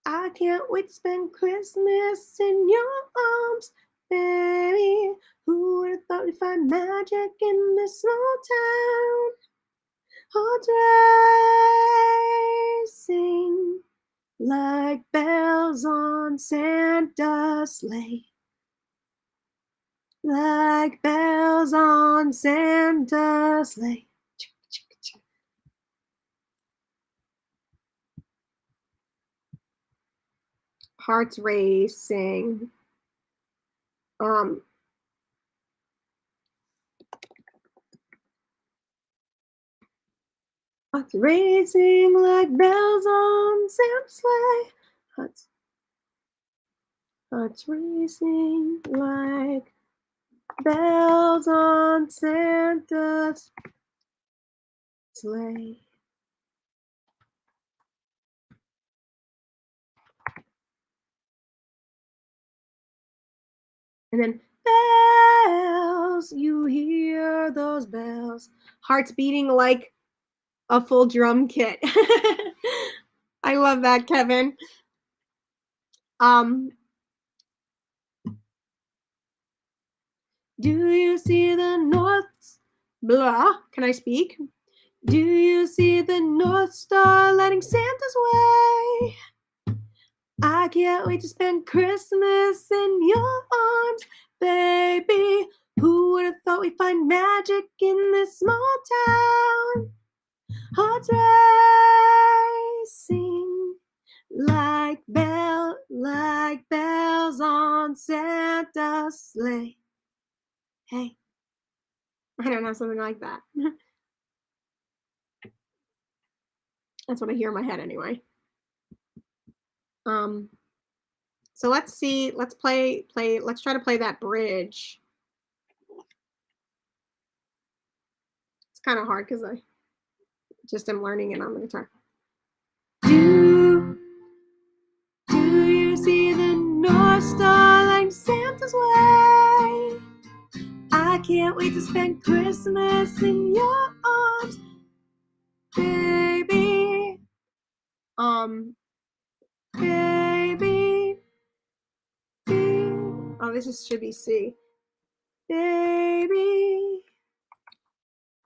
I can't wait to spend Christmas in your arms, baby. Who would have thought we'd find magic in this small town? Hearts racing like bells on Santa's sleigh. Like bells on Santa's sleigh. Hearts racing. Hearts racing like bells on Santa's sleigh. Hearts racing like bells on Santa's sleigh. And then bells, you hear those bells. Hearts beating like a full drum kit. I love that, Kevin. Do you see the North? Blah. Can I speak? Do you see the North Star lighting Santa's way? I can't wait to spend Christmas in your arms, baby. Who would have thought we'd find magic in this small town? Hearts racing like bells on Santa's sleigh. Hey, I don't know, something like that. That's what I hear in my head anyway. So let's see, let's try to play that bridge. It's kind of hard because I just am learning it on the guitar. Do you see the North Star like Santa's way? I can't wait to spend Christmas in your arms, baby. Baby. Oh, this should be C. Baby.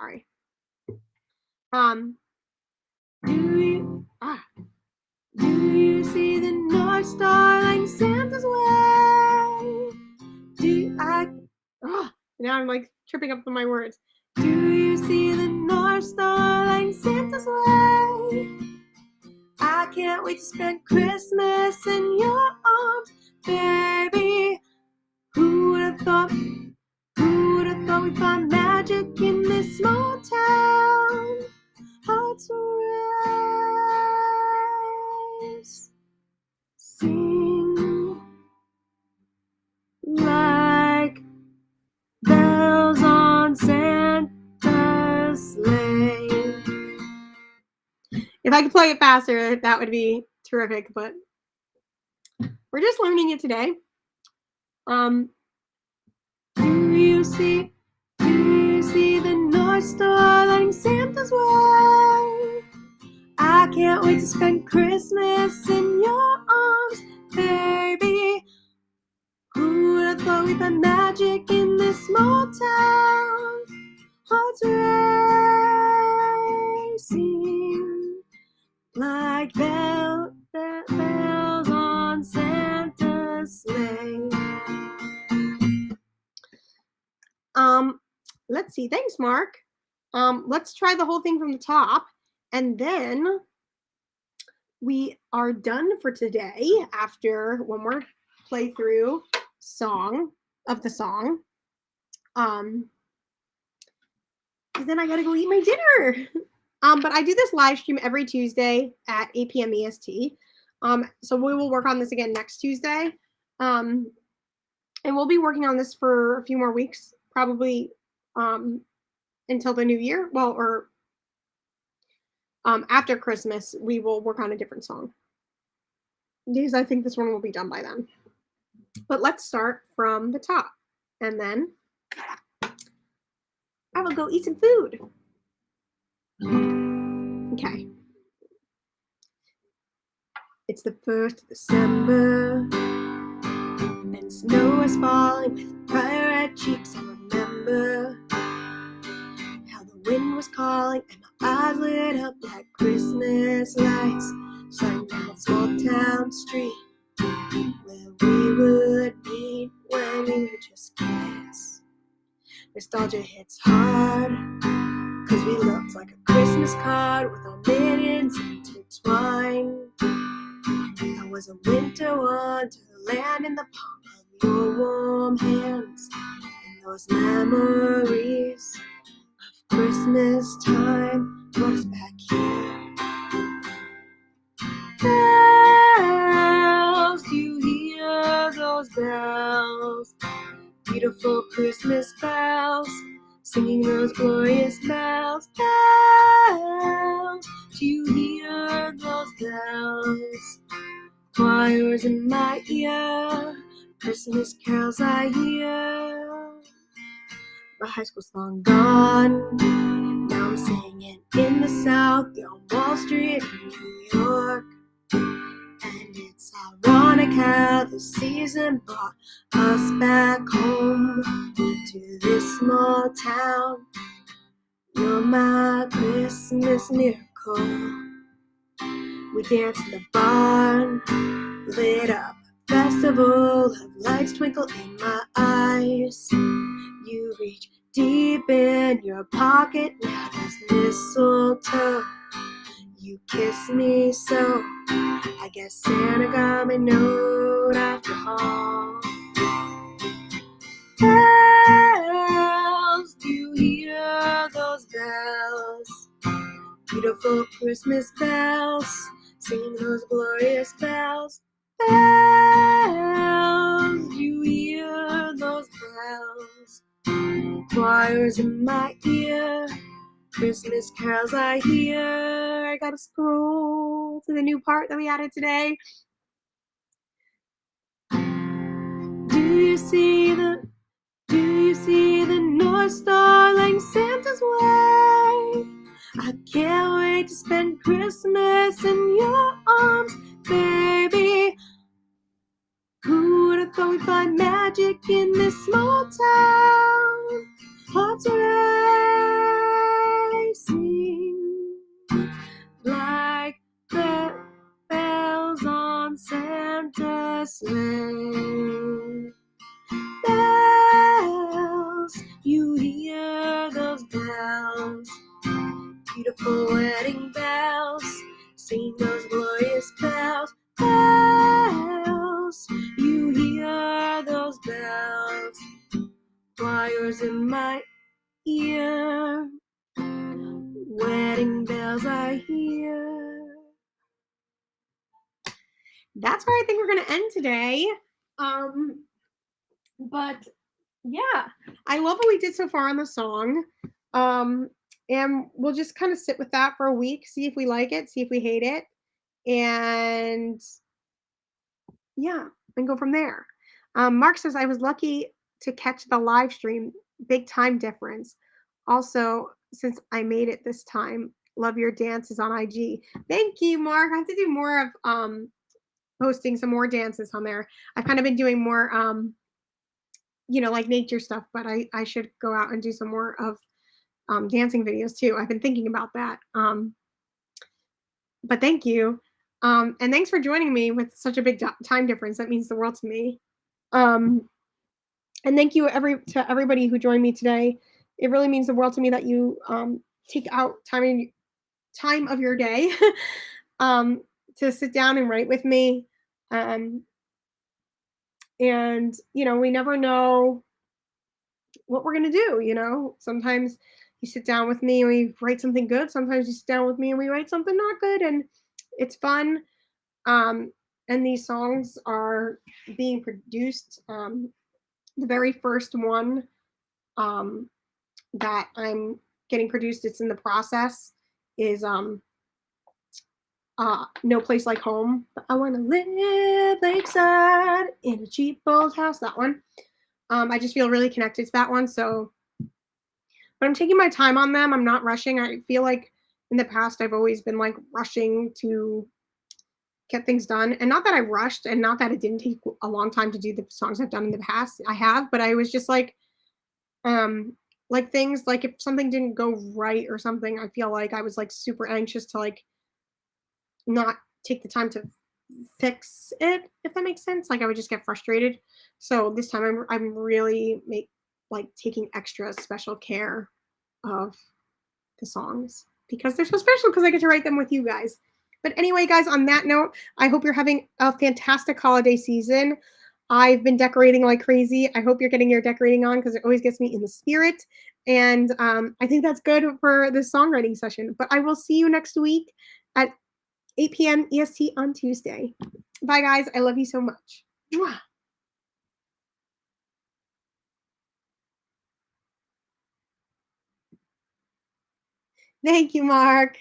Sorry. Do you see the North Star like Santa's way? Now I'm like tripping up on my words. Do you see the North Star like Santa's way? I can't wait to spend Christmas in your arms, baby. Who would have thought we'd find magic in this small town? Hearts rise, sing like bells on Santa's sleigh. If I could play it faster, that would be terrific, but we're just learning it today. Do you see the North Star lighting Santa's way? I can't wait to spend Christmas in your arms, baby. Who would have thought we'd find magic in this small town? Hearts racing like bells on Santa's sleigh. Let's see. Thanks, Mark. Let's try the whole thing from the top, and then we are done for today after one more playthrough of the song. And then I gotta go eat my dinner. But I do this live stream every Tuesday at 8 p.m. EST. So we will work on this again next Tuesday. And we'll be working on this for a few more weeks, probably until the new year. Well, or after Christmas, we will work on a different song, because I think this one will be done by then. But let's start from the top, and then I will go eat some food. Okay. It's the 1st of December, and snow is falling with bright red cheeks. I remember how the wind was calling and my eyes lit up like Christmas lights shining down that small town street where we would meet when we were just kids. Nostalgia hits hard, cause we looked like a Christmas card with our minions intertwined. I was a winter wonderland in the palm of your warm hands, and those memories of Christmas time brought us back here. Bells, you hear those bells? Beautiful Christmas bells, singing those glorious bells. Bells, do you hear those bells? Choirs in my ear, Christmas carols I hear. My high school's long gone, now I'm singing in the South, on Wall Street in New York. And it's ironic how the season brought us back home to this small town. You're my Christmas miracle. We danced in the barn, lit up a festival of lights twinkle in my eyes. You reach deep in your pocket, now there's mistletoe. You kiss me so, I guess Santa got my note after all. Bells, do you hear those bells? Beautiful Christmas bells, singing those glorious bells. Bells, do you hear those bells? Choirs in my ear, Christmas carols I hear. I gotta scroll to the new part that we added today. Do you see the North Star lighting Santa's way? I can't wait to spend Christmas in your arms, baby. Who would have thought we'd find magic in this small town? Hearts racing like the bells on Santa's sleigh. Bells, you hear those bells? Beautiful wedding bells, singing those glorious bells. Bells, you hear those bells? Choirs in my ear, wedding bells I hear. That's where I think we're gonna end today. But yeah, I love what we did so far on the song. And we'll just kind of sit with that for a week, see if we like it, see if we hate it, and yeah, and go from there. Mark says, I was lucky to catch the live stream. Big time difference. Also, since I made it this time, love your dances on IG. Thank you, Mark. I have to do more of posting some more dances on there. I've kind of been doing more like nature stuff, but I should go out and do some more of dancing videos too. I've been thinking about that. But thank you. And thanks for joining me with such a big time difference. That means the world to me. And thank you to everybody who joined me today. It really means the world to me that you take out time of your day to sit down and write with me. And we never know what we're gonna do. Sometimes you sit down with me and we write something good. Sometimes you sit down with me and we write something not good, and it's fun. And these songs are being produced. The very first one that I'm getting produced, it's in the process, is No Place Like Home. I want to live lakeside in a cheap old house. That one. I just feel really connected to that one. So but I'm taking my time on them. I'm not rushing. I feel like in the past I've always been like rushing to get things done. And not that I rushed and not that it didn't take a long time to do the songs I've done in the past. I have, but I was just um things like if something didn't go right or something, I feel like I was like super anxious to like not take the time to fix it, if that makes sense. Like I would just get frustrated. So this time I'm really taking extra special care of the songs because they're so special because I get to write them with you guys. But anyway, guys, on that note, I hope you're having a fantastic holiday season. I've been decorating like crazy. I hope you're getting your decorating on because it always gets me in the spirit. And I think that's good for the songwriting session. But I will see you next week at 8 p.m. EST on Tuesday. Bye, guys. I love you so much. Mwah. Thank you, Mark.